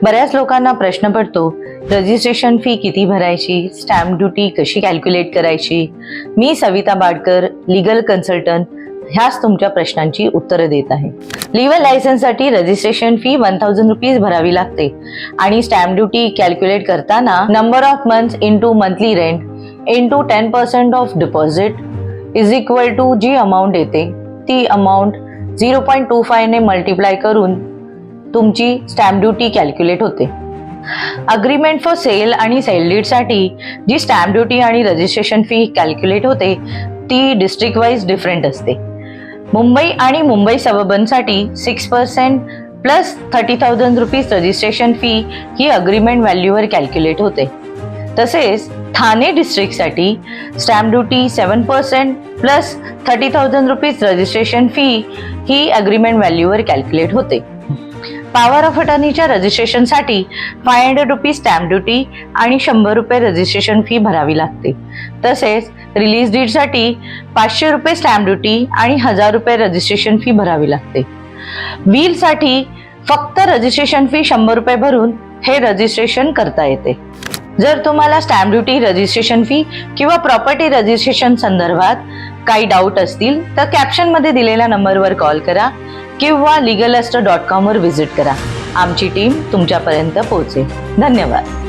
बऱ्याच लोकांना प्रश्न पडतो, रजिस्ट्रेशन फी किती भरायची, स्टॅम्प ड्युटी कशी कॅल्क्युलेट करायची. मी सविता बाडकर, लीगल कन्सल्टंट, ह्याच तुमच्या प्रश्नांची उत्तरं देत आहे. लिव्हल लायसन्ससाठी रजिस्ट्रेशन फी 1000 रुपीज भरावी लागते आणि स्टॅम्प ड्युटी कॅल्क्युलेट करताना number of months into monthly rent into 10% of deposit is equal to जी अमाऊंट येते ती अमाऊंट 0.25 ने मल्टिप्लाय करून तुमची स्टॅम्प ड्युटी कॅल्क्युलेट होते. अग्रीमेंट फॉर सेल आणि सेल डीडसाठी जी स्टॅम्प ड्युटी आणि रजिस्ट्रेशन फी कॅल्क्युलेट होते ती डिस्ट्रिक्ट वाईज डिफरंट असते. मुंबई आणि मुंबई सबअर्बनसाठी 6% प्लस 30,000 रुपीज रजिस्ट्रेशन फी ही अग्रीमेंट व्हॅल्यूवर कॅल्क्युलेट होते. तसेच ठाणे डिस्ट्रिक्टसाठी stamp duty 7% plus 30,000 rupees registration fee ही अग्रीमेंट व्हॅल्यूवर कॅल्क्युलेट होते. पॉवर ऑफ अटर्नीच्या रजिस्ट्रेशनसाठी 500 रुपीज स्टॅम्प ड्युटी आणि 100 रुपये रजिस्ट्रेशन फी भरावी लागते. तसेच रिलीज डीडसाठी 500 रुपये स्टॅम्प ड्युटी आणि 1000 रुपये रजिस्ट्रेशन फी भरावी लागते. व्हीलसाठी फक्त रजिस्ट्रेशन फी 100 रुपये भरून हे रजिस्ट्रेशन करता येते. जर तुम्हाला स्टॅम्प ड्युटी, रजिस्ट्रेशन फी किंवा प्रॉपर्टी रजिस्ट्रेशन संदर्भात काही डाऊट असतील तर कॅप्शनमध्ये दिलेल्या नंबरवर कॉल करा किंवा legalester.com वर व्हिजिट करा. आमची टीम तुमच्यापर्यंत पोहोचेल. धन्यवाद.